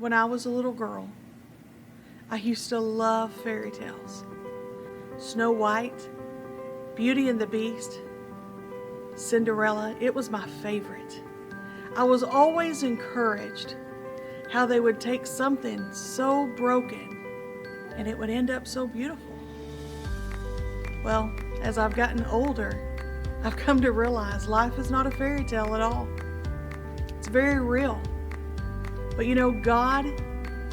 When I was a little girl, I used to love fairy tales. Snow White, Beauty and the Beast, Cinderella, it was my favorite. I was always encouraged how they would take something so broken and it would end up so beautiful. Well, as I've gotten older, I've come to realize life is not a fairy tale at all. It's very real. But God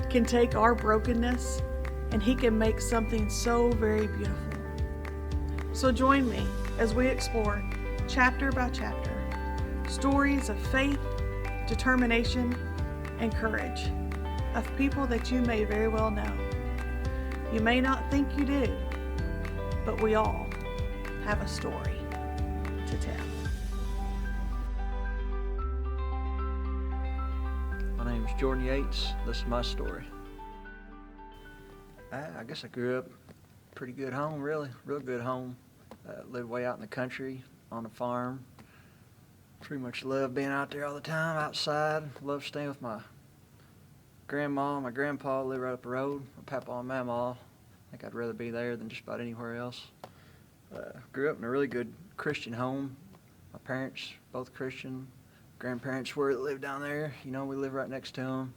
can take our brokenness and He can make something so very beautiful. So join me as we explore chapter by chapter stories of faith, determination, and courage of people that you may very well know. You may not think you do, but we all have a story to tell. My name is Jordan Yates. This is my story. I guess I grew up pretty good home, really, real good home. Lived way out in the country on a farm. Pretty much loved being out there all the time, outside. Loved staying with my grandma and my grandpa. Lived right up the road. My papa and mama. I think I'd rather be there than just about anywhere else. Grew up in a really good Christian home. My parents, both Christian. Grandparents lived down there. We lived right next to them.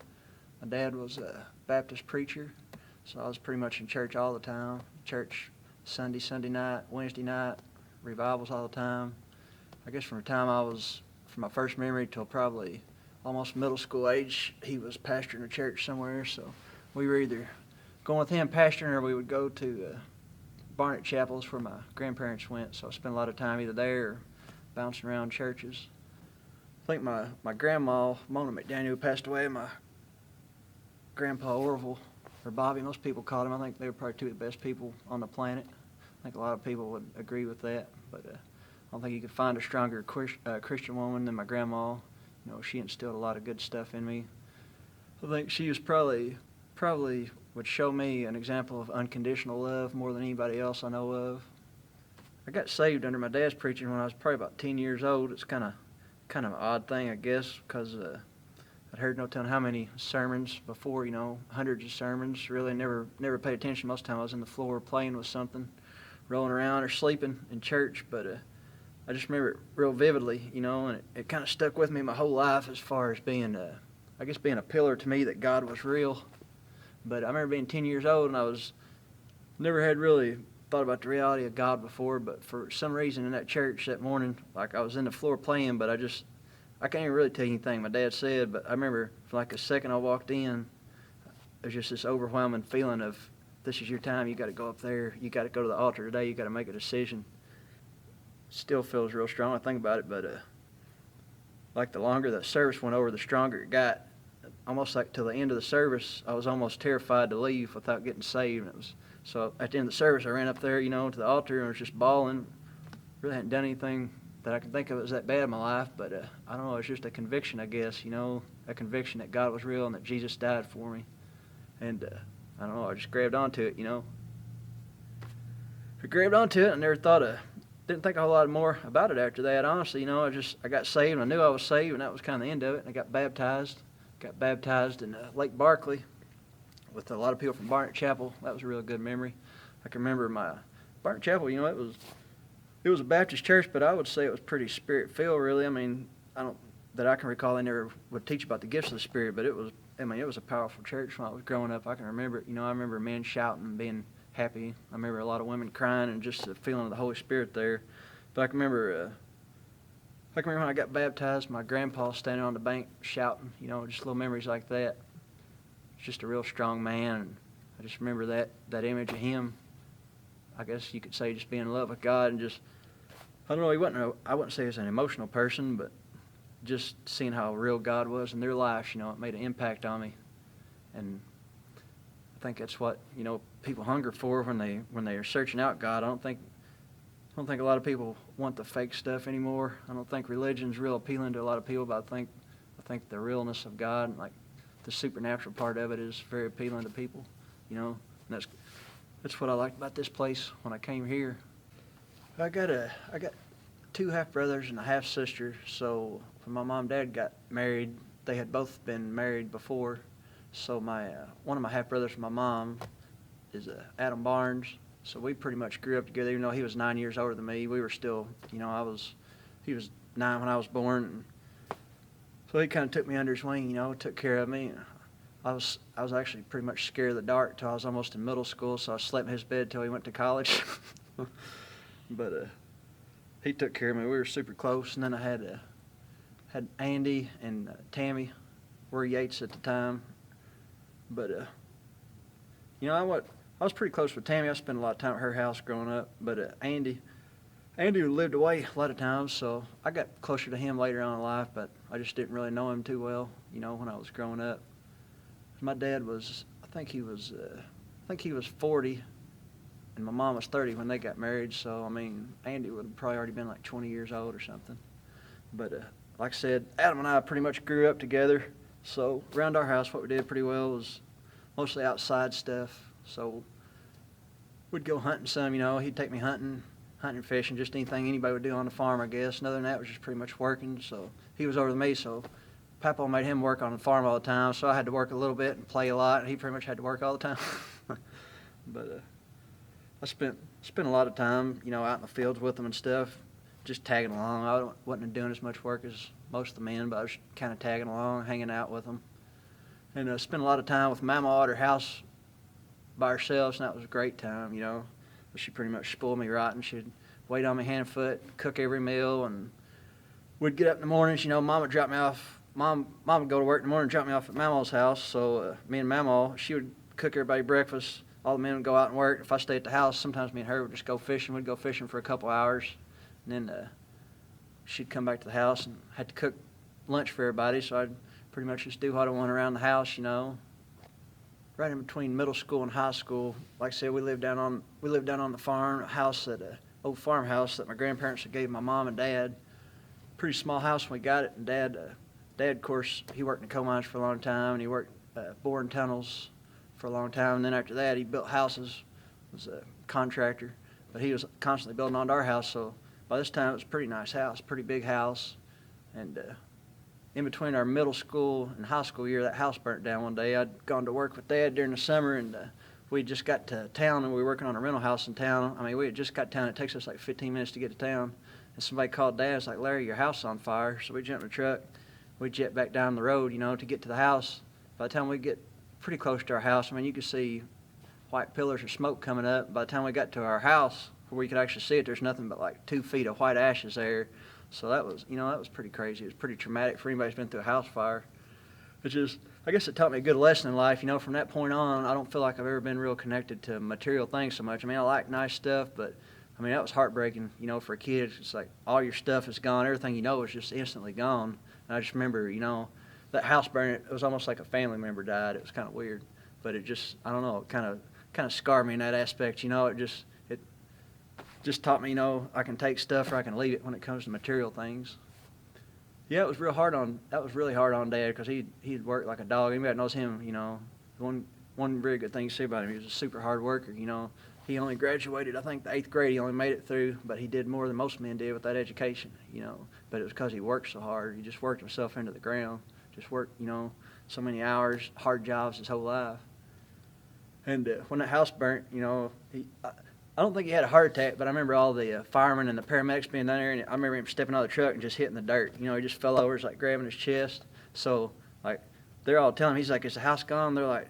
My dad was a Baptist preacher, so I was pretty much in church all the time. Church Sunday night, Wednesday night, revivals all the time. I guess from my first memory till probably almost middle school age, he was pastoring a church somewhere, so we were either going with him pastoring or we would go to Barnett Chapels where my grandparents went, so I spent a lot of time either there or bouncing around churches. I think my grandma, Mona McDaniel, passed away, and my grandpa Orville, or Bobby, most people called him. I think they were probably two of the best people on the planet. I think a lot of people would agree with that, but I don't think you could find a stronger Christian woman than my grandma. She instilled a lot of good stuff in me. I think she was probably would show me an example of unconditional love more than anybody else I know of. I got saved under my dad's preaching when I was probably about 10 years old. It's kind of an odd thing, I guess, because I'd heard no telling how many sermons before, hundreds of sermons. Really never paid attention. Most of the time I was on the floor playing with something, rolling around or sleeping in church. But I just remember it real vividly, and it kind of stuck with me my whole life as far as being a pillar to me that God was real. But I remember being 10 years old and I never had really thought about the reality of God before, but for some reason in that church that morning, like I was in the floor playing, but I can't even really tell you anything my dad said, but I remember for like a second I walked in, there's just this overwhelming feeling of, this is your time, you got to go up there, you got to go to the altar today, you got to make a decision. Still feels real strong, I think about it, but like the longer the service went over, the stronger it got. Almost like till the end of the service, I was almost terrified to leave without getting saved. So at the end of the service, I ran up there, to the altar and was just bawling. Really hadn't done anything that I can think of that was that bad in my life, but I don't know, it's just a conviction, I guess, a conviction that God was real and that Jesus died for me. And I don't know, I just grabbed onto it, I grabbed onto it and didn't think a whole lot more about it after that, honestly. I got saved and I knew I was saved, and that was kind of the end of it. And I got baptized in Lake Barkley with a lot of people from Barnett Chapel. That was a real good memory. I can remember my Barnett Chapel, it was a Baptist church, but I would say it was pretty Spirit-filled, really. I mean, that I can recall, they never would teach about the gifts of the Spirit, but it was a powerful church when I was growing up. I can remember it. I remember men shouting and being happy. I remember a lot of women crying and just the feeling of the Holy Spirit there. But I can remember when I got baptized, my grandpa standing on the bank shouting, just little memories like that. He's just a real strong man, and I just remember that image of him. I guess you could say just being in love with God, and just, I don't know, I wouldn't say he was an emotional person, but just seeing how real God was in their lives, it made an impact on me. And I think that's what, people hunger for when they are searching out God. I don't think a lot of people want the fake stuff anymore. I don't think religion's real appealing to a lot of people, but I think the realness of God, and like the supernatural part of it, is very appealing to people. And that's what I liked about this place when I came here. I got two half brothers and a half sister. So when my mom and dad got married, they had both been married before, So one of my half brothers from my mom is Adam Barnes. So we pretty much grew up together. Even though he was 9 years older than me, we were still, he was 9 when I was born. And so he kind of took me under his wing, took care of me. I was actually pretty much scared of the dark till I was almost in middle school. So I slept in his bed till he went to college. But he took care of me. We were super close. And then I had Andy and Tammy, were Yates at the time. But I was pretty close with Tammy. I spent a lot of time at her house growing up. But Andy lived away a lot of times, so I got closer to him later on in life. But I just didn't really know him too well, when I was growing up. My dad was, I think he was 40, and my mom was 30 when they got married. So Andy would have probably already been like 20 years old or something. But like I said, Adam and I pretty much grew up together. So around our house, what we did pretty well was mostly outside stuff. So we'd go hunting some, he'd take me hunting, fishing, just anything anybody would do on the farm, I guess. And other than that, it was just pretty much working. So he was older than me, so Papa made him work on the farm all the time. So I had to work a little bit and play a lot, and he pretty much had to work all the time. But I spent a lot of time, out in the fields with him and stuff, just tagging along. I wasn't doing as much work as most of the men, but I was kind of tagging along, hanging out with them. And spent a lot of time with Mama at her house by ourselves, and that was a great time, She pretty much spoiled me right, and she'd wait on me hand and foot, cook every meal, and we'd get up in the mornings, Mom would drop me off. Mom would go to work in the morning and drop me off at Mama's house, so me and Mama, she would cook everybody breakfast. All the men would go out and work. If I stayed at the house, sometimes me and her would just go fishing. We'd go fishing for a couple hours, and then she'd come back to the house and had to cook lunch for everybody, so I'd pretty much just do what I want around the house, Right in between middle school and high school, like I said, we lived down on the farm, a house old farmhouse that my grandparents had gave my mom and dad. Pretty small house when we got it, and Dad, of course, he worked in the coal mines for a long time, and he worked boring tunnels for a long time. And then after that, he built houses, was a contractor, but he was constantly building onto our house. So by this time, it was a pretty nice house, pretty big house. And in between our middle school and high school year, that house burnt down one day. I'd gone to work with Dad during the summer, and we just got to town, and we were working on a rental house in town. We had just got to town. It takes us like 15 minutes to get to town. And somebody called Dad. It's like, Larry, your house is on fire. So we jumped in the truck. We jet back down the road, to get to the house. By the time we get pretty close to our house, you could see white pillars of smoke coming up. By the time we got to our house, where we could actually see it, there's nothing but like 2 feet of white ashes there. So that was, that was pretty crazy. It was pretty traumatic for anybody who's been through a house fire. I guess it taught me a good lesson in life. From that point on, I don't feel like I've ever been real connected to material things so much. I like nice stuff, but that was heartbreaking, for a kid. It's like all your stuff is gone. Everything is just instantly gone. And I just remember, that house burning, it was almost like a family member died. It was kind of weird. But it just, I don't know, it kind of scarred me in that aspect. It just taught me, I can take stuff or I can leave it when it comes to material things. Yeah, that was really hard on Dad, because he'd worked like a dog. Anybody that knows him, one very good thing to say about him, he was a super hard worker. He only graduated, I think, the 8th grade. He only made it through, but he did more than most men did with that education, But it was because he worked so hard. He just worked himself into the ground. Just worked, so many hours, hard jobs his whole life. And when that house burnt, I don't think he had a heart attack, but I remember all the firemen and the paramedics being down there, and I remember him stepping out of the truck and just hitting the dirt. He just fell over, it's like grabbing his chest. So, they're all telling him, he's like, is the house gone? They're like,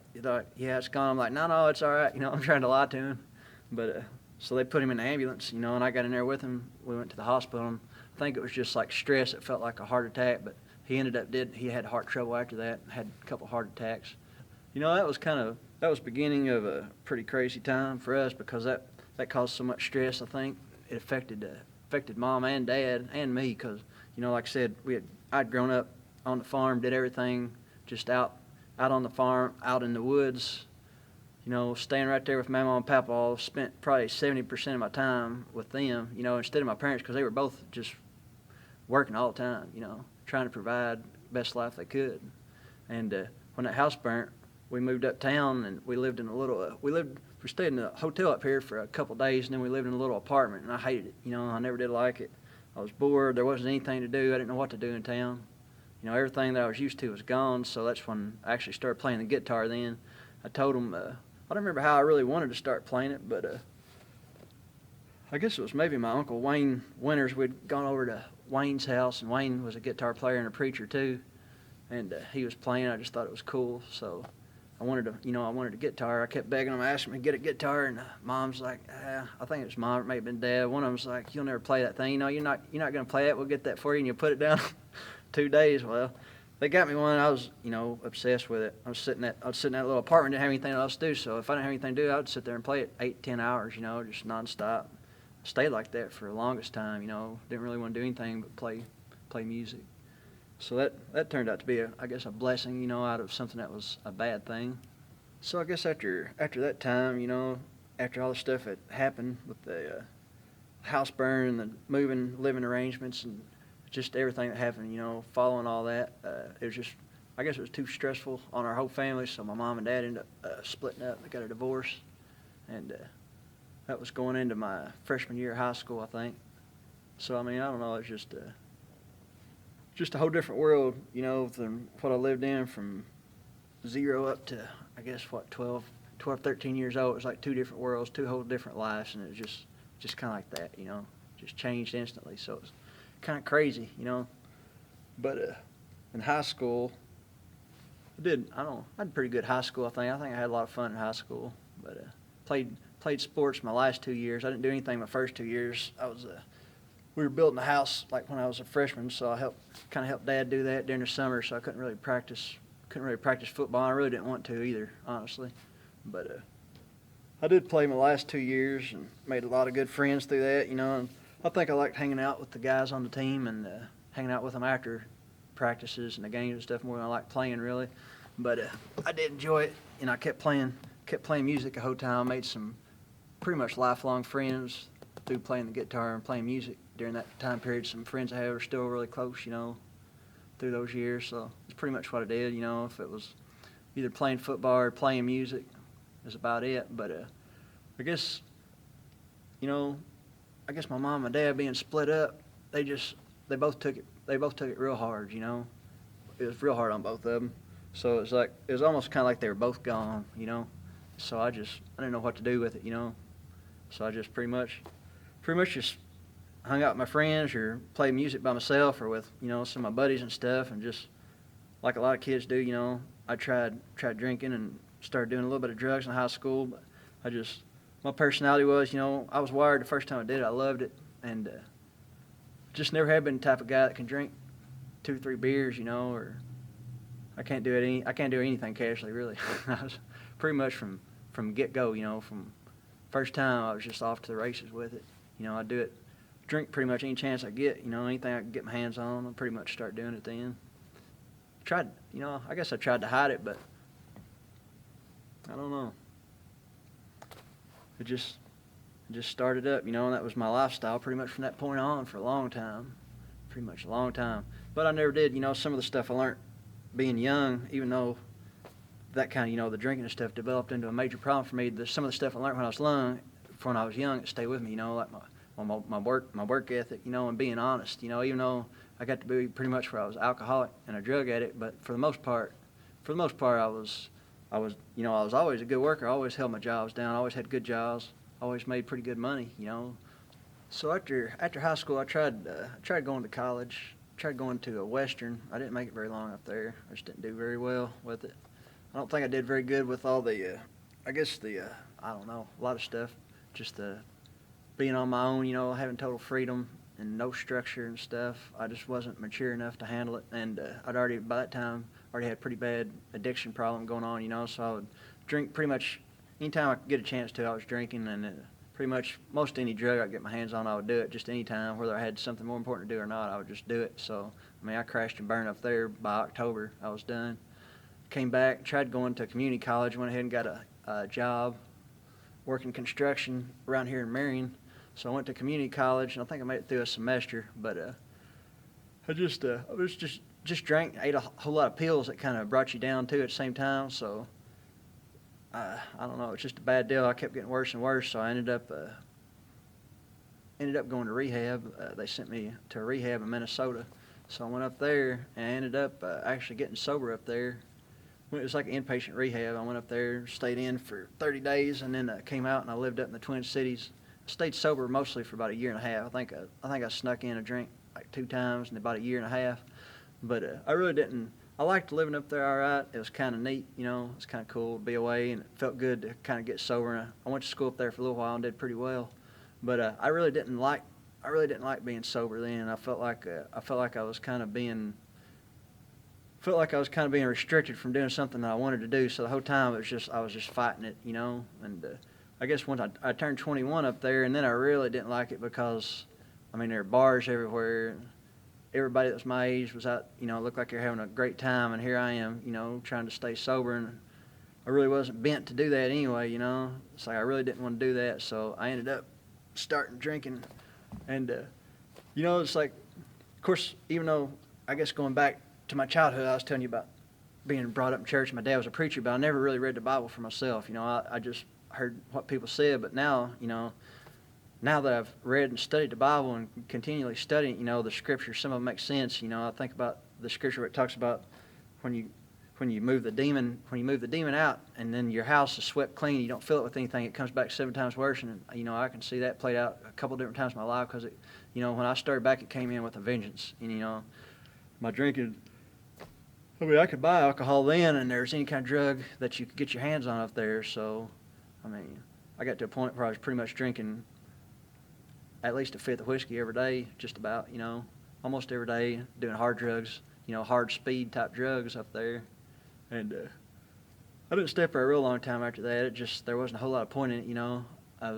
yeah, it's gone. I'm like, no, it's all right. I'm trying to lie to him. But so they put him in the ambulance, and I got in there with him. We went to the hospital, and I think it was just like stress. It felt like a heart attack, but he he had heart trouble after that, had a couple heart attacks. That was beginning of a pretty crazy time for us, because that caused so much stress. I think it affected Mom and Dad and me, because, like I said, I'd grown up on the farm, did everything just out on the farm, out in the woods, staying right there with Mama and Papa. Spent probably 70% of my time with them, instead of my parents, because they were both just working all the time, trying to provide the best life they could. And when that house burnt, we moved uptown, and we lived in a little, we stayed in a hotel up here for a couple days, and then we lived in a little apartment, and I hated it. I never did like it. I was bored. There wasn't anything to do. I didn't know what to do in town. everything that I was used to was gone. So that's when I actually started playing the guitar. Then I told him, I don't remember how I really wanted to start playing it, but I guess it was maybe my uncle Wayne Winters. We'd gone over to Wayne's house, and Wayne was a guitar player and a preacher too, and he was playing. I just thought it was cool, so I wanted a guitar. I kept begging him, asking me to get a guitar, and Mom's like, I think it was Mom, it may have been Dad. One of them's like, "You'll never play that thing. You're not going to play it. We'll get that for you, and you put it down 2 days." Well, they got me one. I was, obsessed with it. I was sitting in that little apartment, didn't have anything else to do. So if I didn't have anything to do, I would sit there and play it 8-10 hours, just nonstop. I stayed like that for the longest time. Didn't really want to do anything but play music. So that turned out to be I guess a blessing, out of something that was a bad thing. So I guess after that time, after all the stuff that happened with the house burn and the moving, living arrangements, and just everything that happened, following all that, it was just, I guess it was too stressful on our whole family. So my mom and dad ended up splitting up. They got a divorce, and that was going into my freshman year of high school, I think. So I don't know. It's just a whole different world, than what I lived in from 0 up to, I guess, 12, 13 years old. It was like 2 different worlds, 2 whole different lives, and it was just kind of like that, just changed instantly. So it was kind of crazy, But in high school, I had a pretty good high school, I think. I think I had a lot of fun in high school, but played sports my last 2 years. I didn't do anything my first 2 years. We were building a house like when I was a freshman, so I kind of helped Dad do that during the summer. So I couldn't really practice football. I really didn't want to either, honestly. But I did play my last 2 years and made a lot of good friends through that, And I think I liked hanging out with the guys on the team and hanging out with them after practices and the games and stuff more than I liked playing, really. But I did enjoy it, and I kept playing music the whole time. I made some pretty much lifelong friends through playing the guitar and playing music during that time period. Some friends I have are still really close, through those years. So it's pretty much what I did, if it was either playing football or playing music, is about it. But I guess my mom and dad being split up, they both took it real hard, It was real hard on both of them. So it was almost kind of like they were both gone, So I didn't know what to do with it, So I just pretty much just hung out with my friends or played music by myself or with, some of my buddies and stuff, and just like a lot of kids do, I tried drinking and started doing a little bit of drugs in high school, but my personality was, I was wired the first time I did it. I loved it, and just never have been the type of guy that can drink 2 or 3 beers, or I can't do anything casually, really. I was pretty much from get-go, from first time I was just off to the races with it. I'd drink pretty much any chance I get, anything I could get my hands on, I'd pretty much start doing it then. I guess I tried to hide it, but I don't know. It just started up, and that was my lifestyle pretty much from that point on for a long time. Pretty much a long time. But I never did, some of the stuff I learned being young, even though that kind of, the drinking and stuff developed into a major problem for me. Some of the stuff I learned when I was young, it stayed with me, like my work ethic, and being honest, even though I got to be pretty much where I was alcoholic and a drug addict, but for the most part, I was always a good worker. I always held my jobs down. I always had good jobs. Always made pretty good money, So after high school, I tried going to college. Tried going to a Western. I didn't make it very long up there. I just didn't do very well with it. I don't think I did very good with all the, I don't know, a lot of stuff. Just being on my own, having total freedom and no structure and stuff. I just wasn't mature enough to handle it, and by that time, already had a pretty bad addiction problem going on, so I would drink pretty much anytime I could get a chance to. I was drinking, and pretty much most any drug I could get my hands on, I would do it just any time, whether I had something more important to do or not, I would just do it. So, I crashed and burned up there. By October, I was done. Came back, tried going to community college, went ahead and got a job working construction around here in Marion. So I went to community college, and I think I made it through a semester, but I just drank, ate a whole lot of pills that kind of brought you down too at the same time. So I don't know, it's just a bad deal. I kept getting worse and worse, so I ended up going to rehab. They sent me to a rehab in Minnesota. So I went up there and I ended up actually getting sober up there. It was like an inpatient rehab. I went up there, stayed in for 30 days, and then came out and I lived up in the Twin Cities. Stayed sober mostly for about a year and a half. I think I snuck in a drink like 2 times in about a year and a half. But I really didn't. I liked living up there all right. It was kind of neat, you know. It was kind of cool to be away, and it felt good to kind of get sober. And I went to school up there for a little while and did pretty well. But I really didn't like being sober then. I felt like I was kind of being restricted from doing something that I wanted to do. So the whole time I was just fighting it, you know. And I guess once I turned 21 up there, and then I really didn't like it because, I mean, there were bars everywhere. Everybody that was my age was out, you know, looked like they're having a great time, and here I am, you know, trying to stay sober, and I really wasn't bent to do that anyway, you know. It's like I really didn't want to do that, so I ended up starting drinking, and you know, it's like, of course, even though I guess going back to my childhood, I was telling you about being brought up in church. My dad was a preacher, but I never really read the Bible for myself. You know, I just heard what people said. But now, you know, now that I've read and studied the Bible and continually studying, you know, the scriptures, some of them make sense. You know, I think about the scripture where it talks about when you move the demon out, and then your house is swept clean, you don't fill it with anything, it comes back 7 times worse. And you know, I can see that played out a couple different times in my life because it, you know, when I started back, it came in with a vengeance. And you know, my drinking. I mean, I could buy alcohol then, and there's any kind of drug that you could get your hands on up there. So, I mean, I got to a point where I was pretty much drinking at least a fifth of whiskey every day, just about, you know, almost every day, doing hard drugs, you know, hard speed type drugs up there. And I didn't stay for a real long time after that. There wasn't a whole lot of point in it, you know. I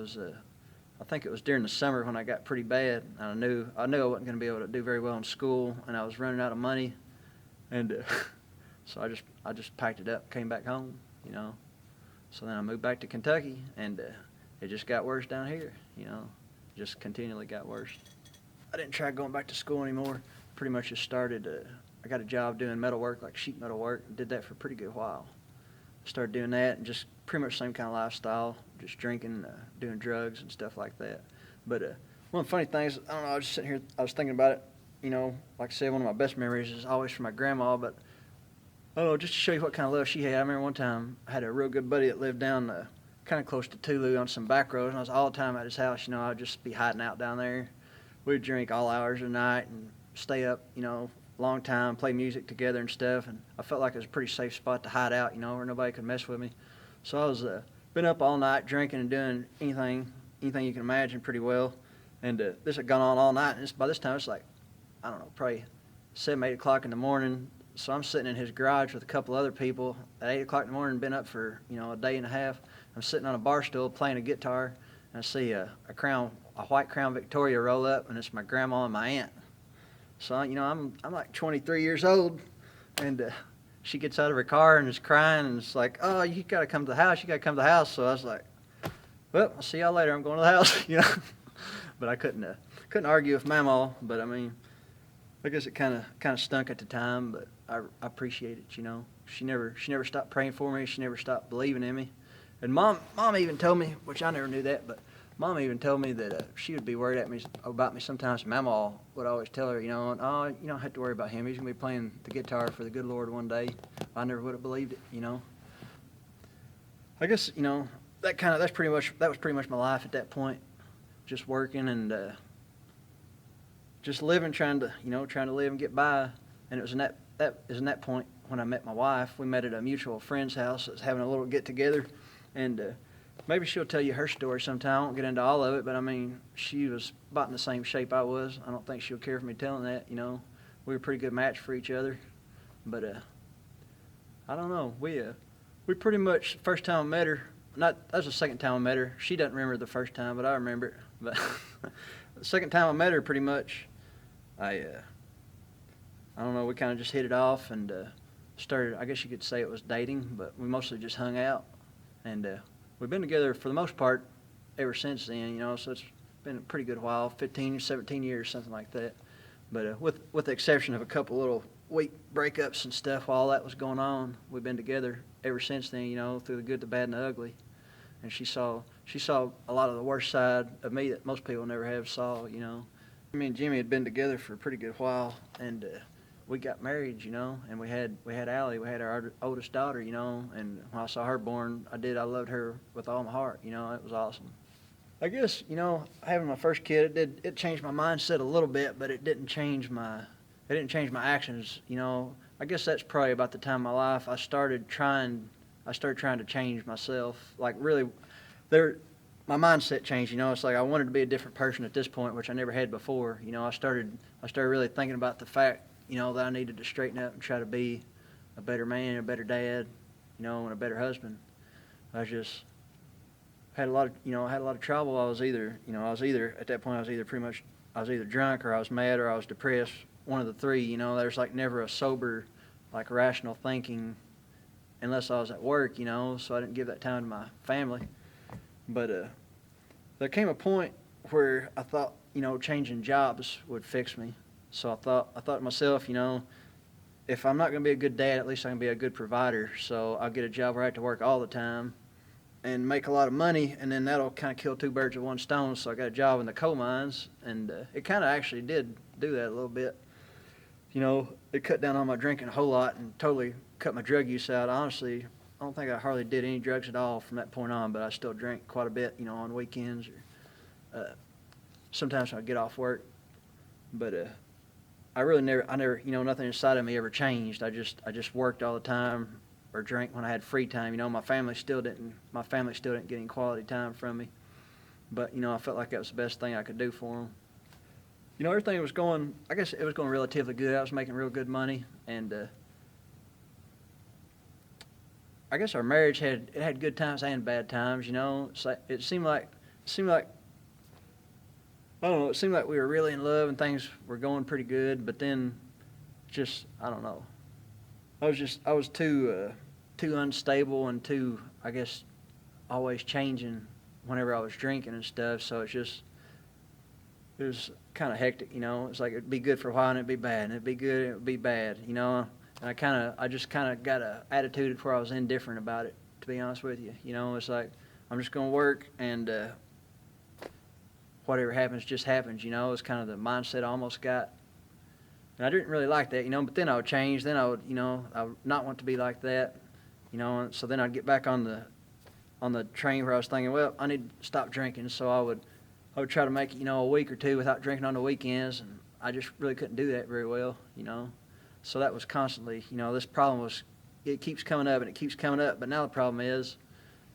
think it was during the summer when I got pretty bad. And I knew I wasn't going to be able to do very well in school, and I was running out of money. And so I just packed it up, came back home, you know. So then I moved back to Kentucky, and it just got worse down here, you know. Just continually got worse. I didn't try going back to school anymore. Pretty much just started. I got a job doing metal work, like sheet metal work, and did that for a pretty good while. Started doing that, and just pretty much the same kind of lifestyle, just drinking, doing drugs and stuff like that. But one of the funny things, I don't know, I was just sitting here, I was thinking about it. You know, like I said, one of my best memories is always from my grandma, but I don't know, just to show you what kind of love she had. I remember one time I had a real good buddy that lived down kind of close to Tulu on some back roads, and I was all the time at his house. You know, I'd just be hiding out down there. We'd drink all hours of the night and stay up, you know, long time, play music together and stuff, and I felt like it was a pretty safe spot to hide out, you know, where nobody could mess with me. So I was been up all night drinking and doing anything you can imagine pretty well, and this had gone on all night, and by this time it's like, I don't know, probably 7, 8 o'clock in the morning. So I'm sitting in his garage with a couple other people at 8 o'clock in the morning, been up for, you know, a day and a half. I'm sitting on a bar stool playing a guitar, and I see a white Crown Victoria roll up, and it's my grandma and my aunt. So, you know, I'm like 23 years old, and she gets out of her car and is crying, and it's like, oh, you got to come to the house. You got to come to the house. So I was like, well, I'll see y'all later. I'm going to the house, you know. But I couldn't argue with Mamaw. But I mean, I guess it kind of stunk at the time, but I appreciate it, you know. She never stopped praying for me. She never stopped believing in me. And Mom even told me, which I never knew that, but Mom even told me that she would be worried about me sometimes. Mamaw would always tell her, you know, oh, you don't have to worry about him. He's going to be playing the guitar for the good Lord one day. I never would have believed it, you know. I guess, you know, that was pretty much my life at that point. Just working and just living, trying to live and get by. And it was in that point when I met my wife. We met at a mutual friend's house that was having a little get together, and maybe she'll tell you her story sometime. I won't get into all of it, but I mean, she was about in the same shape I was. I don't think she'll care for me telling that. You know, we were a pretty good match for each other. But I don't know. We pretty much, first time I met her. That was the second time I met her. She doesn't remember the first time, but I remember it. But the second time I met her, pretty much, I don't know. We kind of just hit it off and started. I guess you could say it was dating, but we mostly just hung out, and we've been together for the most part ever since then. You know, so it's been a pretty good while, 15, 17 years, something like that. But with the exception of a couple little week breakups and stuff, while all that was going on, we've been together ever since then. You know, through the good, the bad, and the ugly. And she saw a lot of the worst side of me that most people never have saw. You know, me and Jimmy had been together for a pretty good while, and we got married, you know, and we had Allie, we had our oldest daughter, you know, and when I saw her born, I loved her with all my heart, you know. It was awesome. I guess, you know, having my first kid, it changed my mindset a little bit, but it didn't change my actions, you know. I guess that's probably about the time in my life I started trying to change myself. Like really, my mindset changed, you know. It's like I wanted to be a different person at this point, which I never had before. You know, I started really thinking about the fact, you know, that I needed to straighten up and try to be a better man, a better dad, you know, and a better husband. I just had a lot of trouble. I was either at that point, I was either drunk or I was mad or I was depressed. One of the three, you know. There's like never a sober, like rational thinking unless I was at work, you know, so I didn't give that time to my family. But there came a point where I thought, you know, changing jobs would fix me. So I thought to myself, you know, if I'm not going to be a good dad, at least I can be a good provider. So I'll get a job where I have to work all the time and make a lot of money, and then that'll kind of kill two birds with one stone. So I got a job in the coal mines, and it kind of actually did do that a little bit. You know, it cut down on my drinking a whole lot and totally cut my drug use out. Honestly, I don't think I hardly did any drugs at all from that point on, but I still drank quite a bit, you know, on weekends or sometimes when I get off work. But I never, you know, nothing inside of me ever changed. I just worked all the time or drank when I had free time. You know, my family still didn't get any quality time from me. But, you know, I felt like that was the best thing I could do for them. You know, everything was going, I guess it was going relatively good. I was making real good money, and I guess our marriage had good times and bad times, you know. It seemed like I don't know, it seemed like we were really in love and things were going pretty good, but then just, I don't know. I was too unstable and too, I guess, always changing whenever I was drinking and stuff, so it was kind of hectic, you know. It's like it'd be good for a while and it'd be bad, and it'd be good and it'd be bad, you know. And I just kind of got an attitude where I was indifferent about it, to be honest with you. You know, it's like I'm just going to work and whatever happens just happens, you know. It's kind of the mindset I almost got. And I didn't really like that, you know, but then I would change. Then I would, you know, I would not want to be like that, you know. And so then I'd get back on the train where I was thinking, well, I need to stop drinking. So I would try to make it, you know, a week or two without drinking on the weekends, and I just really couldn't do that very well, you know. So that was constantly, you know, this problem it keeps coming up and it keeps coming up. But now the problem is,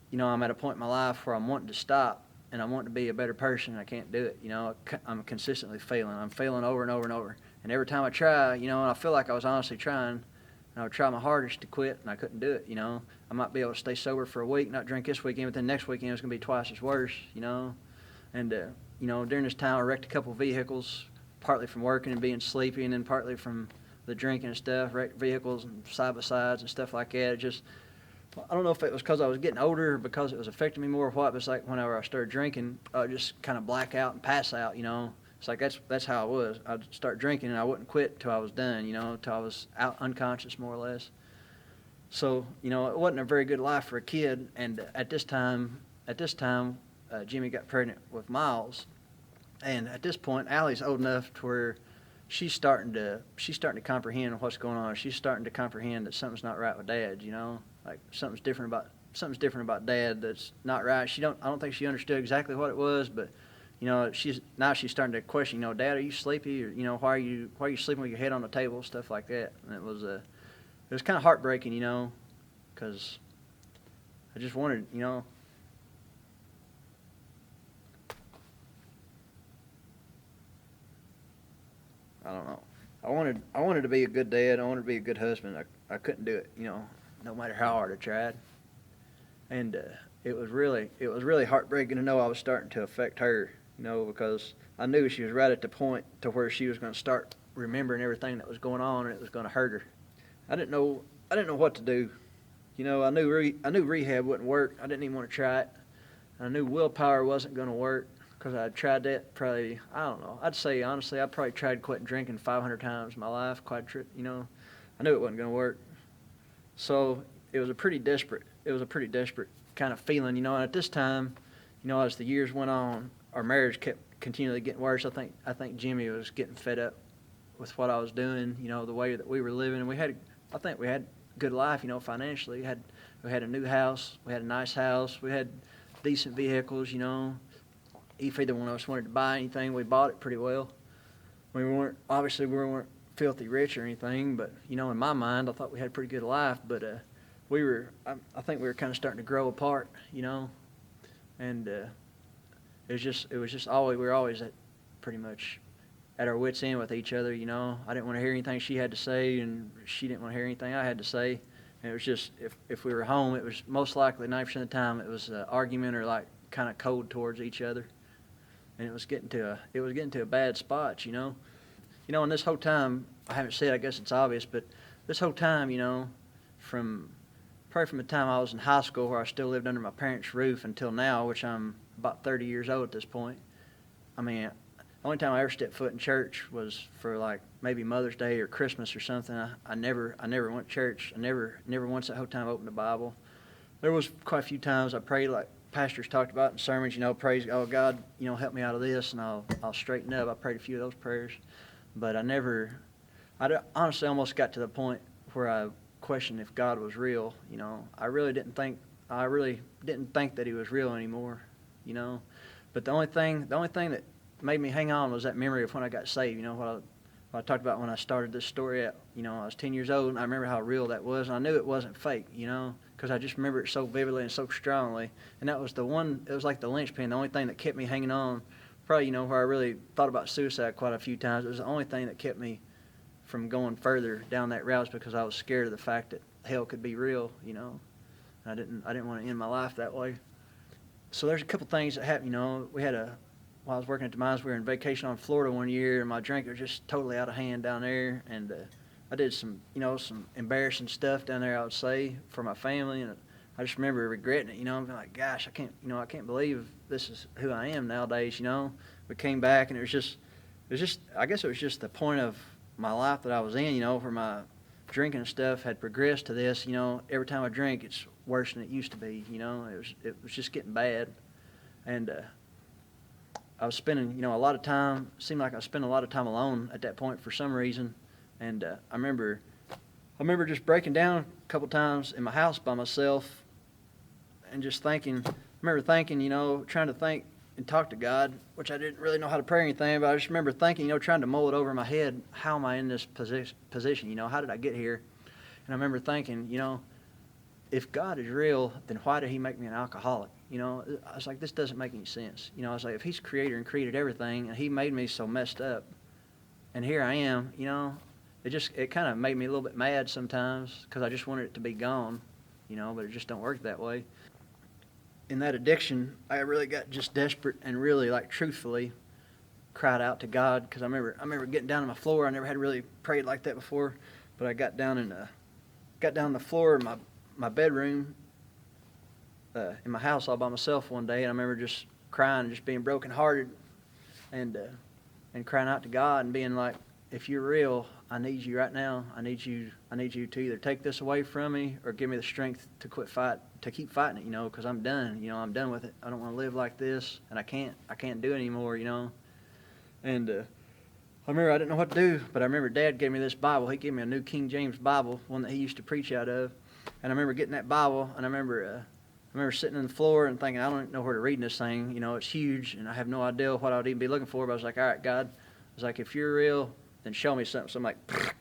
you know, I'm at a point in my life where I'm wanting to stop and I'm wanting to be a better person and I can't do it, you know. I'm consistently failing. I'm failing over and over and over. And every time I try, you know, and I feel like I was honestly trying, and I would try my hardest to quit and I couldn't do it, you know. I might be able to stay sober for a week, not drink this weekend, but then next weekend it's going to be twice as worse, you know. And, you know, during this time I wrecked a couple vehicles, partly from working and being sleepy, and then partly from the drinking and stuff, wrecked vehicles and side-by-sides and stuff like that. It just, I don't know if it was because I was getting older or because it was affecting me more or what, but it's like whenever I started drinking, I would just kind of black out and pass out, you know. It's like that's how I was. I'd start drinking and I wouldn't quit till I was done, you know, till I was out unconscious more or less. So, you know, it wasn't a very good life for a kid. And at this time, Jimmy got pregnant with Miles, and at this point, Allie's old enough to where she's starting to comprehend what's going on. She's starting to comprehend that something's not right with Dad. You know, like something's different about Dad that's not right. I don't think she understood exactly what it was, but you know, she's starting to question. You know, Dad, are you sleepy? Or you know, why are you sleeping with your head on the table? Stuff like that. And it was kind of heartbreaking, you know, because I just wanted, you know. I don't know. I wanted to be a good dad. I wanted to be a good husband. I couldn't do it, you know, no matter how hard I tried. And it was really heartbreaking to know I was starting to affect her, you know, because I knew she was right at the point to where she was going to start remembering everything that was going on, and it was going to hurt her. I didn't know what to do. You know, I knew rehab wouldn't work. I didn't even want to try it. I knew willpower wasn't going to work. Because I tried that probably, I don't know. I'd say, honestly, I probably tried quitting drinking 500 times in my life. You know, I knew it wasn't going to work. So it was a pretty desperate kind of feeling, you know. And at this time, you know, as the years went on, our marriage kept continually getting worse. I think Jimmy was getting fed up with what I was doing, the way that we were living. And I think we had a good life, financially. We had a new house, we had a nice house, we had decent vehicles, If either one of us wanted to buy anything, we bought it pretty well. We weren't filthy rich or anything, but, in my mind, I thought we had a pretty good life, but I think we were kind of starting to grow apart, and it was just always, we were always pretty much at our wits' end with each other, I didn't want to hear anything she had to say, and she didn't want to hear anything I had to say. And it was just, if we were home, it was most likely 90% of the time it was an argument or like kind of cold towards each other. And it was getting to a bad spot, And this whole time, I haven't said, I guess it's obvious, but this whole time, probably from the time I was in high school where I still lived under my parents' roof until now, which I'm about 30 years old at this point. I mean, the only time I ever stepped foot in church was for like maybe Mother's Day or Christmas or something. I never went to church. I never once that whole time opened the Bible. There was quite a few times I prayed like pastors talked about in sermons, praise, oh God, help me out of this and I'll straighten up. I prayed a few of those prayers, but I honestly almost got to the point where I questioned if God was real. I really didn't think that He was real anymore. But the only thing that made me hang on was that memory of when I got saved. What I talked about when I started this story out. I was 10 years old, and I remember how real that was, and I knew it wasn't fake, because I just remember it so vividly and so strongly. And that was it was like the linchpin, the only thing that kept me hanging on. Probably, where I really thought about suicide quite a few times. It was the only thing that kept me from going further down that route, because I was scared of the fact that hell could be real, I didn't want to end my life that way. So there's a couple things that happened, while I was working at the mines, we were on vacation on Florida one year, and my drink was just totally out of hand down there, and I did some embarrassing stuff down there, I would say, for my family, and I just remember regretting it, I'm like, gosh, I can't believe this is who I am nowadays, We came back, and I guess it was just the point of my life that I was in, where my drinking stuff had progressed to this, every time I drink, it's worse than it used to be, it was just getting bad, and I was spending, a lot of time, seemed like I was spending a lot of time alone at that point for some reason, and I remember just breaking down a couple times in my house by myself, and just thinking, trying to think and talk to God, which I didn't really know how to pray or anything, but I just remember thinking, trying to mull it over in my head, how am I in this position, how did I get here? And I remember thinking, if God is real, then why did He make me an alcoholic? I was like, this doesn't make any sense. I was like, if He's creator and created everything, and He made me so messed up, and here I am, it kind of made me a little bit mad sometimes, because I just wanted it to be gone, but it just don't work that way. In that addiction, I really got just desperate and really, like, truthfully cried out to God, because I remember getting down on my floor. I never had really prayed like that before, but I got down on the floor of my bedroom in my house all by myself one day, and I remember just crying and just being brokenhearted and crying out to God and being like, if you're real, I need you right now. I need you to either take this away from me or give me the strength to keep fighting it, because I'm done. I'm done with it. I don't want to live like this, and I can't do it anymore, And I remember I didn't know what to do, but I remember Dad gave me this Bible. He gave me a New King James Bible, one that he used to preach out of. And I remember getting that Bible, and I remember sitting on the floor and thinking, I don't know where to read this thing. It's huge, and I have no idea what I would even be looking for. But I was like, all right, God. I was like, if you're real, then show me something. So I'm like, Pfft.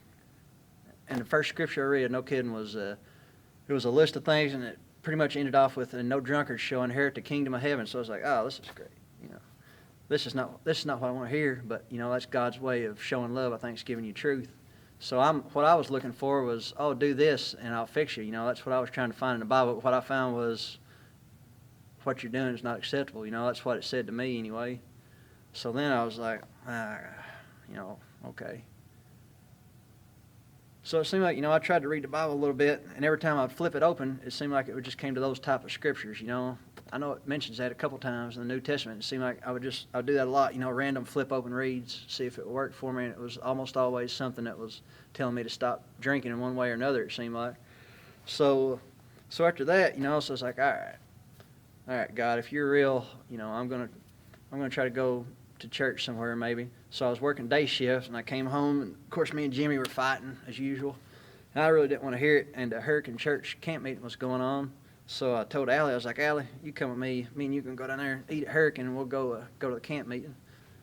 And the first scripture I read, no kidding, was it was a list of things, and it pretty much ended off with, and no drunkards shall inherit the kingdom of heaven. So I was like, oh, this is great. This is not what I want to hear, but that's God's way of showing love. I think it's giving you truth. So what I was looking for was, oh, do this and I'll fix you. That's what I was trying to find in the Bible. But what I found was, what you're doing is not acceptable. That's what it said to me anyway. So then I was like, okay. So it seemed like, I tried to read the Bible a little bit, and every time I'd flip it open, it seemed like it just came to those type of scriptures, I know it mentions that a couple times in the New Testament. It seemed like I'd do that a lot, random flip open reads, see if it would work for me, and it was almost always something that was telling me to stop drinking in one way or another, it seemed like. So after that, so I was like, all right, God, if you're real, I'm gonna try to go to church somewhere maybe. So I was working day shift, and I came home, and of course me and Jimmy were fighting as usual. And I really didn't want to hear it, and the Hurricane Church camp meeting was going on. So I told Allie, I was like, Allie, you come with me. Me and you can go down there and eat at Hurricane, and we'll go to the camp meeting.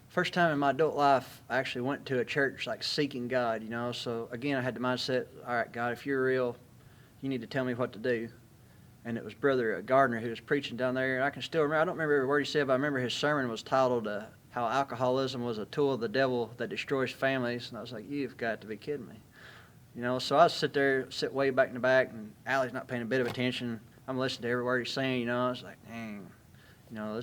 First time in my adult life, I actually went to a church like seeking God, you know. So again, I had the mindset, all right, God, if you're real, you need to tell me what to do. And it was Brother Gardner who was preaching down there. And I can still remember, I don't remember every word he said, but I remember his sermon was titled, How Alcoholism Was a Tool of the Devil That Destroys Families. And I was like, you've got to be kidding me. You know, so I sit way back in the back, and Allie's not paying a bit of attention. I'm listening to every word he's saying, you know. I was like, dang, you know,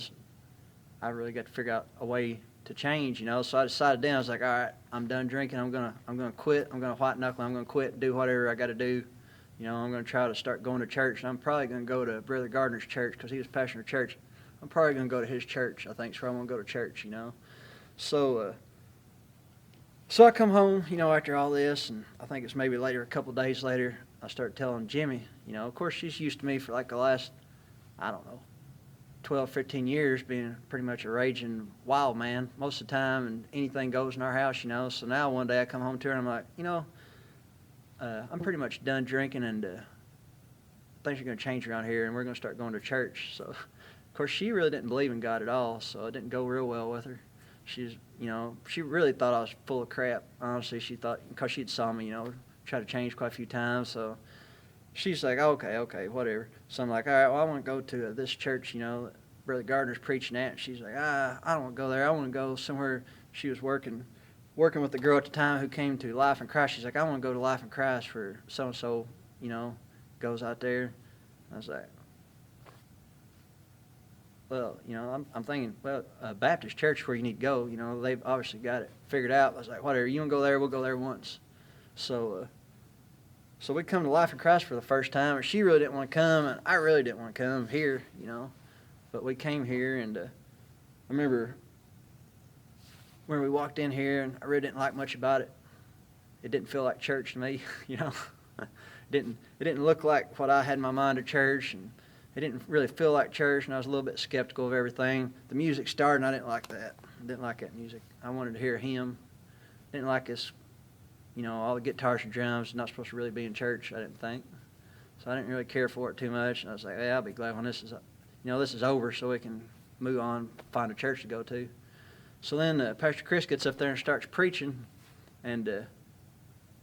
I really got to figure out a way to change, you know. So I decided then, I was like, all right, I'm done drinking. I'm gonna quit. I'm gonna white knuckle. I'm gonna quit, do whatever I got to do. You know, I'm gonna try to start going to church. And I'm probably gonna go to Brother Gardner's church because he was pastoring a church. I'm probably gonna go to his church. I think so. I'm gonna go to church, you know. So I come home, you know, after all this, and I think it's maybe later, a couple of days later, I start telling Jimmy, you know, of course she's used to me for like the last, I don't know, 12, 15 years being pretty much a raging wild man most of the time, and anything goes in our house, you know. So now one day I come home to her and I'm like, you know, I'm pretty much done drinking, and things are going to change around here, and we're going to start going to church. So, of course, she really didn't believe in God at all, so it didn't go real well with her. She's, you know, she really thought I was full of crap. Honestly, she thought, because she'd saw me, you know, try to change quite a few times, so she's like, okay, whatever. So I'm like, all right, well, I want to go to this church, you know, that Brother Gardner's preaching at. And she's like, I don't want to go there. I want to go somewhere. She was working with the girl at the time who came to Life in Christ. She's like, I want to go to Life in Christ for so-and-so, you know, goes out there. I was like, well, you know, I'm thinking, well, a Baptist church where you need to go, you know, they've obviously got it figured out. I was like, whatever, you want to go there, we'll go there once. So we come to Life in Christ for the first time, and she really didn't want to come, and I really didn't want to come here, you know. But we came here, and I remember when we walked in here, and I really didn't like much about it. It didn't feel like church to me, you know. It didn't look like what I had in my mind of church, and it didn't really feel like church, and I was a little bit skeptical of everything. The music started, and I didn't like that. I didn't like that music. I wanted to hear a hymn. I didn't like this, you know, all the guitars and drums. Not supposed to really be in church, I didn't think. So I didn't really care for it too much, and I was like, hey, I'll be glad when this is over, so we can move on, find a church to go to. So then Pastor Chris gets up there and starts preaching, and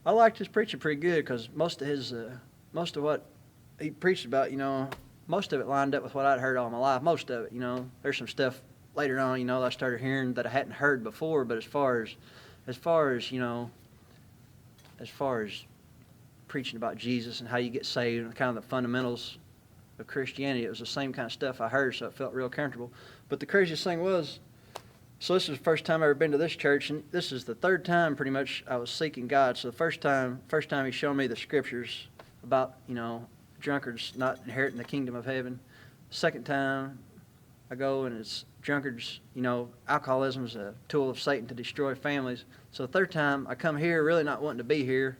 I liked his preaching pretty good, because most of what he preached about, you know, most of it lined up with what I'd heard all my life. Most of it, you know. There's some stuff later on, you know, that I started hearing that I hadn't heard before. But as far as you know, as far as preaching about Jesus and how you get saved and kind of the fundamentals of Christianity, it was the same kind of stuff I heard, so it felt real comfortable. But the craziest thing was, so this was the first time I ever been to this church, and this is the third time pretty much I was seeking God. So the first time he showed me the scriptures about, you know, drunkards not inheriting the kingdom of heaven. Second time I go, and it's drunkards, you know, alcoholism is a tool of Satan to destroy families. So the third time I come here really not wanting to be here.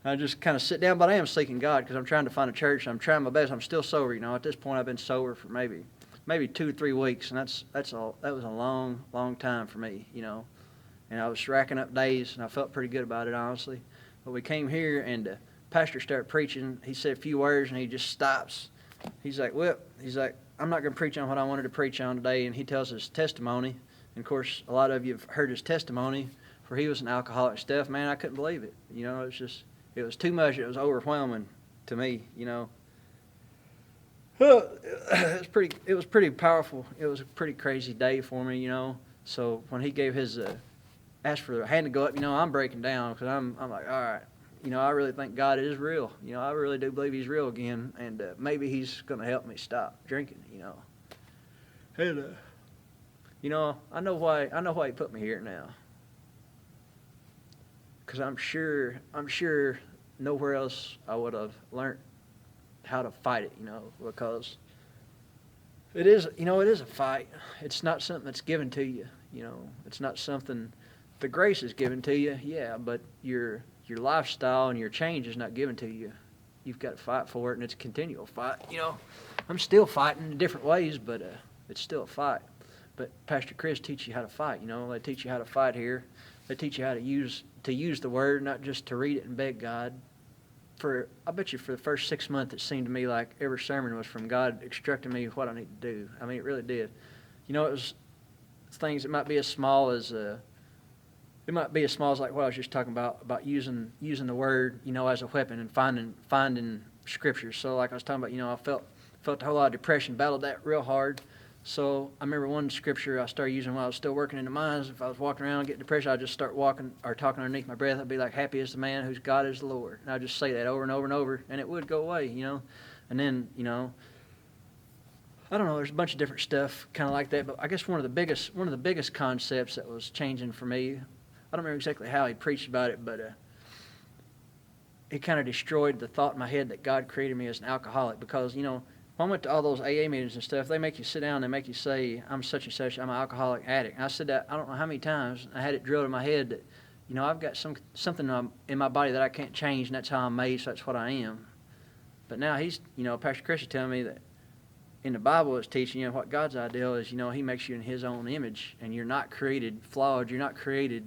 I just kind of sit down, but I am seeking God because I'm trying to find a church. I'm trying my best. I'm still sober, you know. At this point I've been sober for maybe 2 or 3 weeks, and that was a long time for me, you know. And I was racking up days, and I felt pretty good about it, honestly. But we came here, and pastor started preaching. He said a few words, and he just stops. He's like, I'm not going to preach on what I wanted to preach on today. And he tells his testimony. And of course, a lot of you have heard his testimony, for he was an alcoholic and stuff. Man, I couldn't believe it. You know, it was too much. It was overwhelming to me, you know. It was pretty powerful. It was a pretty crazy day for me, you know. So when he gave his, asked for the hand to go up, you know, I'm breaking down, because I'm like, all right. You know, I really think God is real. You know, I really do believe He's real again, and maybe He's going to help me stop drinking. You know, and you know, I know why He put me here now. Because I'm sure nowhere else I would have learned how to fight it. You know, because it is a fight. It's not something that's given to you. You know, it's not something. The grace is given to you, yeah, but your lifestyle and your change is not given to you. You've got to fight for it, and it's a continual fight. You know, I'm still fighting in different ways, but it's still a fight. but Pastor Chris teach you how to fight. You know, they teach you how to fight here. They teach you how to use the Word, not just to read it and beg God. I bet you for the first 6 months, it seemed to me like every sermon was from God instructing me what I need to do. I mean, it really did. You know, it was things that might be as small as like what I was just talking about using the Word, you know, as a weapon and finding scriptures. So like I was talking about, you know, I felt a whole lot of depression, battled that real hard. So I remember one scripture I started using while I was still working in the mines. If I was walking around getting depression, I'd just start walking or talking underneath my breath. I'd be like, happy is the man whose God is the Lord. And I'd just say that over and over and over, and it would go away, you know. And then, you know, I don't know, there's a bunch of different stuff kind of like that. But I guess one of the biggest concepts that was changing for me, I don't remember exactly how he preached about it, but it kind of destroyed the thought in my head that God created me as an alcoholic. Because, you know, when I went to all those AA meetings and stuff, they make you sit down, they make you say, I'm such and such, I'm an alcoholic addict. And I said that I don't know how many times. I had it drilled in my head that, you know, I've got something in my body that I can't change, and that's how I'm made, so that's what I am. But now Pastor Chris is telling me that in the Bible it's teaching, you know, what God's ideal is, you know, he makes you in his own image, and you're not created flawed, you're not created,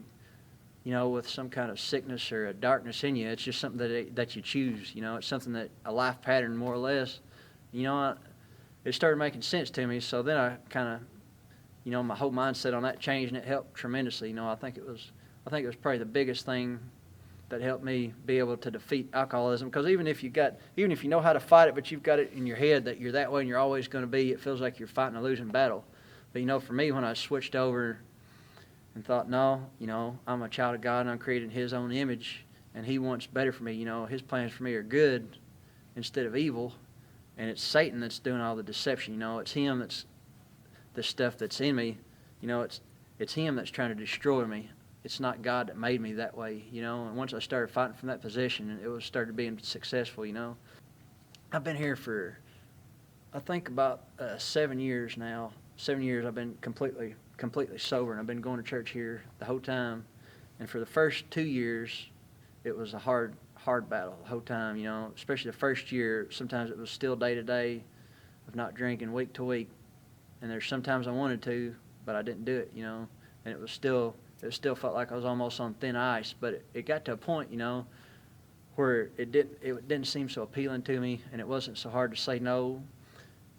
you know, with some kind of sickness or a darkness in you. It's just something that you choose, you know. It's something that, a life pattern more or less. You know, it started making sense to me, so then I kind of, you know, my whole mindset on that changed, and it helped tremendously. You know, I think it was probably the biggest thing that helped me be able to defeat alcoholism. Because even if you know how to fight it, but you've got it in your head that you're that way and you're always going to be, it feels like you're fighting a losing battle. But, you know, for me, when I switched over and thought, no, you know, I'm a child of God and I'm created in his own image, and he wants better for me. You know, his plans for me are good instead of evil. And it's Satan that's doing all the deception. You know, it's him that's the stuff that's in me. You know, it's him that's trying to destroy me. It's not God that made me that way, you know. And once I started fighting from that position, it started being successful, you know. I've been here for, I think, about 7 years now. 7 years I've been completely sober, and I've been going to church here the whole time. And for the first 2 years, it was a hard battle the whole time, you know, especially the first year. Sometimes it was still day to day of not drinking, week to week. And there's sometimes I wanted to, but I didn't do it, you know. And it still felt like I was almost on thin ice. But it got to a point, you know, where it didn't seem so appealing to me, and it wasn't so hard to say no.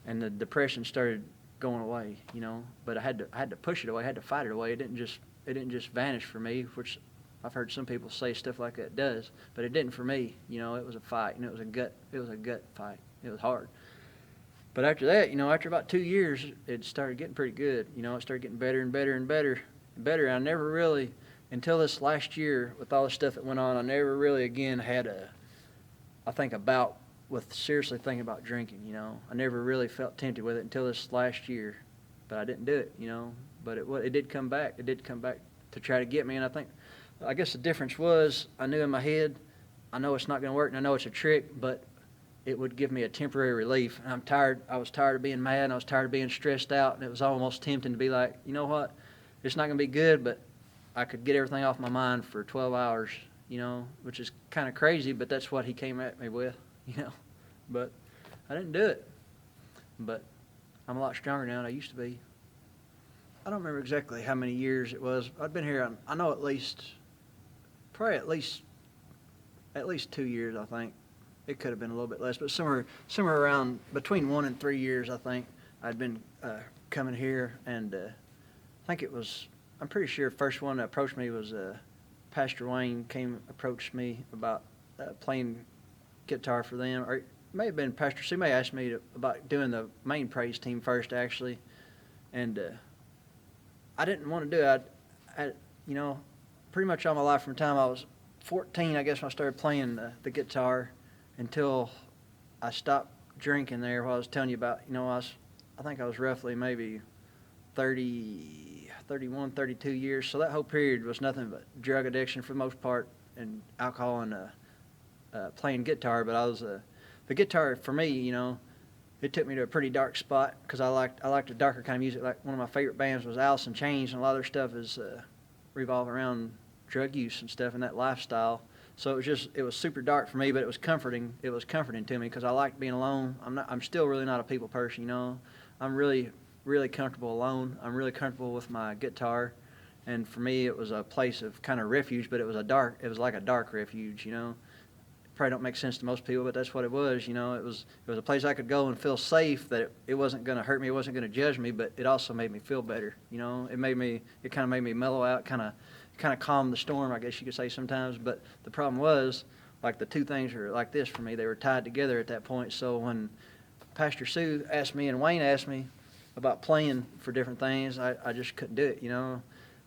And the depression started going away, you know. But I had to push it away, I had to fight it away. It didn't just vanish for me, which I've heard some people say stuff like that does, but it didn't for me. You know, it was a fight, and it was a gut fight. It was hard. But after that, you know, after about 2 years, it started getting pretty good. You know, it started getting better and better and better and better. I never really, until this last year, with all the stuff that went on, I never really again had a bout with seriously thinking about drinking, you know. I never really felt tempted with it until this last year, but I didn't do it, you know. But it did come back. It did come back to try to get me, and I guess the difference was I knew in my head, I know it's not going to work, and I know it's a trick, but it would give me a temporary relief. And I was tired of being mad, and I was tired of being stressed out, and it was almost tempting to be like, you know what, it's not going to be good, but I could get everything off my mind for 12 hours, you know, which is kind of crazy, but that's what he came at me with, you know. But I didn't do it. But I'm a lot stronger now than I used to be. I don't remember exactly how many years it was. I'd been here, I know at least 2 years, I think. It could have been a little bit less, but somewhere around between 1 and 3 years, I think, I'd been coming here, and I think I'm pretty sure the first one that approached me was Pastor Wayne approached me about playing guitar for them, or it may have been Pastor C. May asked me about doing the main praise team first, actually, and I didn't want to do it. I you know, pretty much all my life from the time I was 14, I guess, when I started playing the guitar, until I stopped drinking there. What I was telling you about, you know, I think I was roughly maybe 31, 32 years. So that whole period was nothing but drug addiction for the most part, and alcohol and playing guitar. But the guitar for me, you know, it took me to a pretty dark spot, because I liked a darker kind of music. Like one of my favorite bands was Alice in Chains, and a lot of their stuff is revolve around drug use and stuff and that lifestyle. So it was super dark for me, but it was comforting. It was comforting to me, because I liked being alone. I'm still really not a people person, you know. I'm really really comfortable alone. I'm really comfortable with my guitar. And for me, it was a place of kind of refuge, but it was like a dark refuge, you know. Probably don't make sense to most people, but that's what it was, you know. It was a place I could go and feel safe, that it wasn't going to hurt me, it wasn't going to judge me, but it also made me feel better, you know. It kind of made me mellow out, kind of calmed the storm, I guess you could say sometimes. But the problem was, like, the two things were like this for me. They were tied together at that point. So when Pastor Sue asked me and Wayne asked me about playing for different things, I just couldn't do it, you know.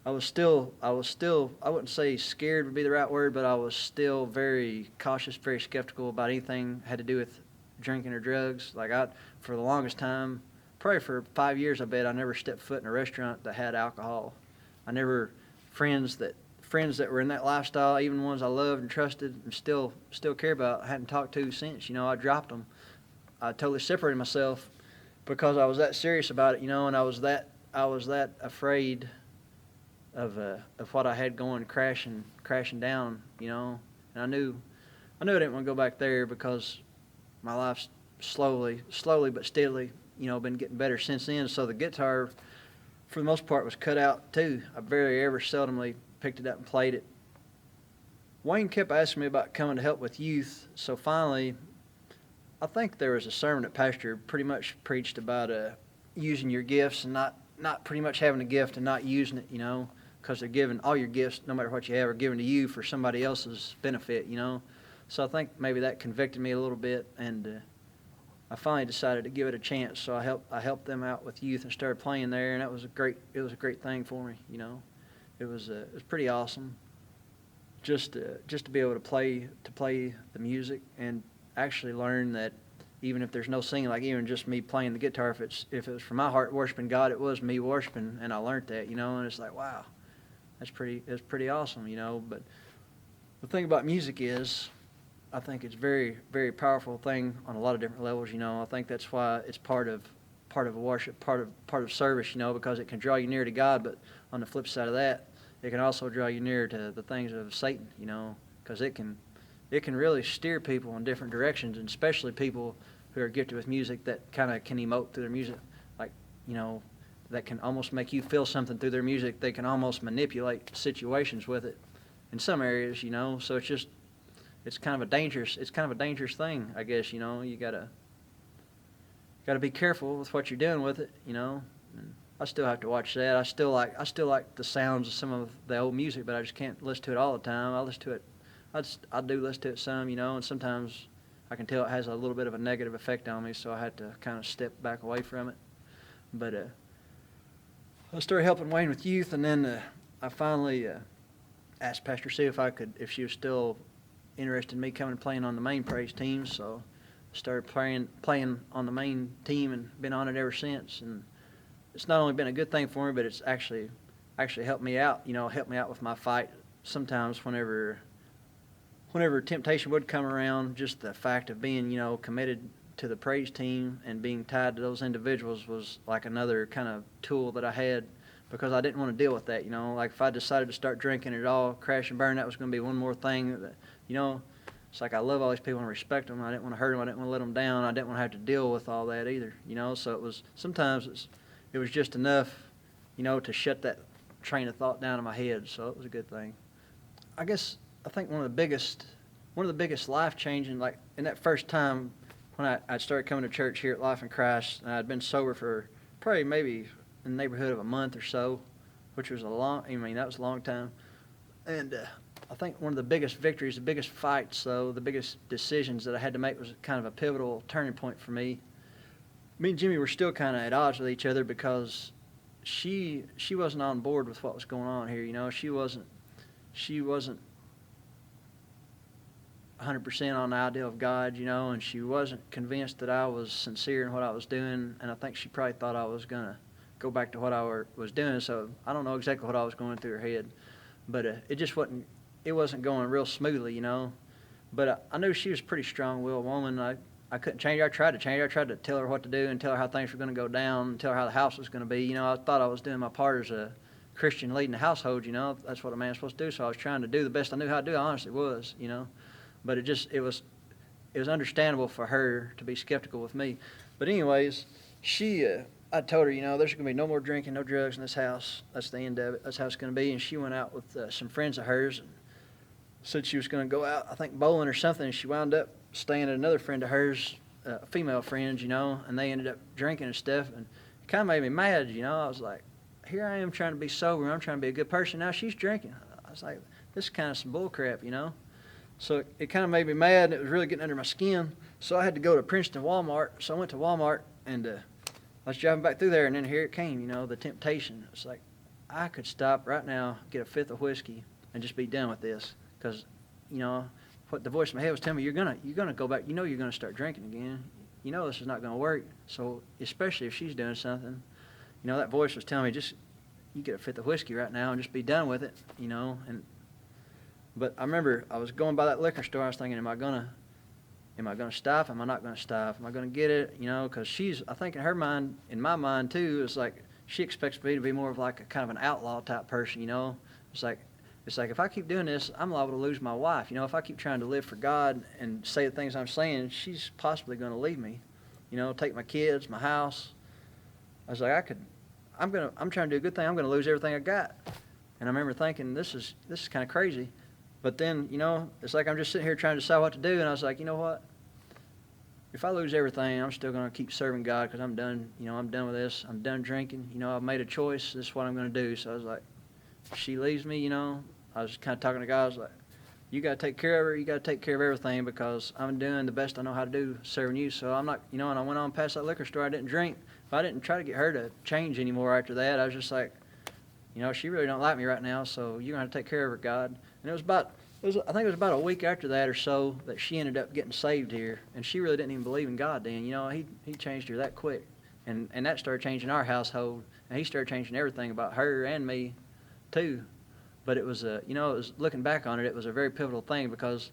I wouldn't say scared would be the right word, but I was still very cautious, very skeptical about anything had to do with drinking or drugs. Like, for the longest time, probably for 5 years, I bet, I never stepped foot in a restaurant that had alcohol. Friends that were in that lifestyle, even ones I loved and trusted and still care about, I hadn't talked to since, you know. I dropped them. I totally separated myself because I was that serious about it, you know, and I was that afraid of what I had going crashing down, you know. And I knew I didn't want to go back there, because my life's slowly but steadily, you know, been getting better since then. So the guitar, for the most part, was cut out too. I very ever seldomly picked it up and played it. Wayne kept asking me about coming to help with youth, so finally, I think there was a sermon that Pastor pretty much preached about using your gifts and not pretty much having a gift and not using it, you know, because they're giving all your gifts, no matter what you have, are given to you for somebody else's benefit, you know. So I think maybe that convicted me a little bit, and I finally decided to give it a chance. So I helped them out with youth and started playing there, and it was a great thing for me, you know. It was pretty awesome, just to be able to play the music and actually learn that even if there's no singing, like even just me playing the guitar, if it was from my heart worshiping God, it was me worshiping, and I learned that, you know. And it's like, wow, it's pretty awesome, you know. But the thing about music is, I think it's very, very powerful thing on a lot of different levels, you know. I think that's why it's part of a worship, part of service, you know, because it can draw you near to God. But on the flip side of that, it can also draw you near to the things of Satan, you know, because it can really steer people in different directions, and especially people who are gifted with music that kind of can emote through their music, like, you know, that can almost make you feel something through their music. They can almost manipulate situations with it in some areas, you know. So it's kind of a dangerous thing, I guess, you know. You gotta be careful with what you're doing with it, you know. And I still have to watch that. I still like the sounds of some of the old music, but I just can't listen to it all the time. I listen to it. I do listen to it some, you know, and sometimes I can tell it has a little bit of a negative effect on me, so I had to kind of step back away from it. But I started helping Wayne with youth, and then I finally asked Pastor Sue if she was still interested in me coming and playing on the main praise team. So I started playing on the main team and been on it ever since. And it's not only been a good thing for me, but it's actually helped me out, you know, helped me out with my fight sometimes whenever temptation would come around. Just the fact of being, you know, committed to the praise team and being tied to those individuals was like another kind of tool that I had, because I didn't want to deal with that, you know. Like, if I decided to start drinking at all, crash and burn, that was going to be one more thing that, you know. It's like, I love all these people and respect them. I didn't want to hurt them. I didn't want to let them down. I didn't want to have to deal with all that either, you know. So sometimes it was just enough, you know, to shut that train of thought down in my head. So it was a good thing. I think one of the biggest life-changing, like, in that first time when I started coming to church here at Life in Christ, and I'd been sober for probably maybe in the neighborhood of a month or so, which was that was a long time. And I think one of the biggest victories, the biggest fights, though, the biggest decisions that I had to make was kind of a pivotal turning point for me. Me and Jimmy were still kind of at odds with each other, because she wasn't on board with what was going on here, you know. She wasn't 100% on the idea of God, you know, and she wasn't convinced that I was sincere in what I was doing, and I think she probably thought I was going to go back to what I was doing. So I don't know exactly what I was going through her head, but it wasn't going real smoothly, you know. But I knew she was a pretty strong-willed woman. I couldn't change her. I tried to change her. I tried to tell her what to do and tell her how things were going to go down and tell her how the house was going to be. You know, I thought I was doing my part as a Christian leading the household, you know. That's what a man's supposed to do. So I was trying to do the best I knew how to do. I honestly was, you know. But it was understandable for her to be skeptical with me. But anyways, she I told her, there's going to be no more drinking, no drugs in this house. That's the end of it. That's how it's going to be. And she went out with some friends of hers and said she was going to go out, I think, bowling or something. And she wound up staying at another friend of hers, female friends, and they ended up drinking and stuff. And it kind of made me mad, I was like, here I am trying to be sober. I'm trying to be a good person. Now she's drinking. I was like, this is kind of some bull crap, So it kind of made me mad, and it was really getting under my skin. So I had to go to Princeton Walmart. So I went to Walmart, and I was driving back through there, and then here it came, the temptation. It's like, I could stop right now, get a fifth of whiskey, and just be done with this. Because, what the voice in my head was telling me, you're gonna go back. You're gonna start drinking again. This is not gonna work. So especially if she's doing something, that voice was telling me, just you get a fifth of whiskey right now and just be done with it. But I remember I was going by that liquor store. I was thinking, am I gonna stop? Am I not gonna stop? Am I gonna get it? Because I think in her mind, in my mind too, it's like she expects me to be more of like a kind of an outlaw type person. It's like if I keep doing this, I'm liable to lose my wife. If I keep trying to live for God and say the things I'm saying, she's possibly going to leave me. Take my kids, my house. I was like, I'm trying to do a good thing. I'm going to lose everything I got. And I remember thinking, this is kind of crazy. But then, it's like I'm just sitting here trying to decide what to do. And I was like, you know what? If I lose everything, I'm still going to keep serving God because I'm done. I'm done with this. I'm done drinking. I've made a choice. This is what I'm going to do. So I was like, if she leaves me, I was kind of talking to God. I was like, you got to take care of her. You got to take care of everything because I'm doing the best I know how to do serving you. So I'm not, and I went on past that liquor store. I didn't drink. But I didn't try to get her to change anymore after that. I was just like, she really don't like me right now, so you're going to take care of her, God. And I think it was about a week after that or so that she ended up getting saved here. And she really didn't even believe in God then. He changed her that quick. And that started changing our household. And he started changing everything about her and me too. But it was it was looking back on it, it was a very pivotal thing because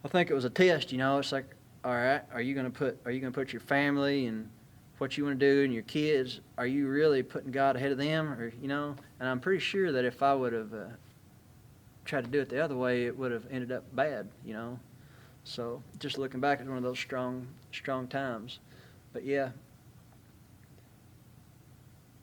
I think it was a test. It's like, all right, are you gonna put your family and what you want to do and your kids? Are you really putting God ahead of them, or And I'm pretty sure that if I would have tried to do it the other way, it would have ended up bad. So just looking back, it's one of those strong times. But yeah.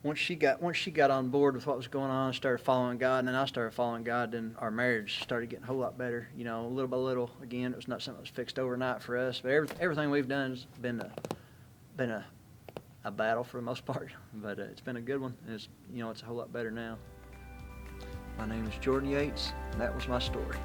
Once she got on board with what was going on, started following God, and then I started following God, then our marriage started getting a whole lot better. Little by little. Again, it was not something that was fixed overnight for us, but everything we've done has been a battle for the most part. But it's been a good one. And it's a whole lot better now. My name is Jordan Yates, and that was my story.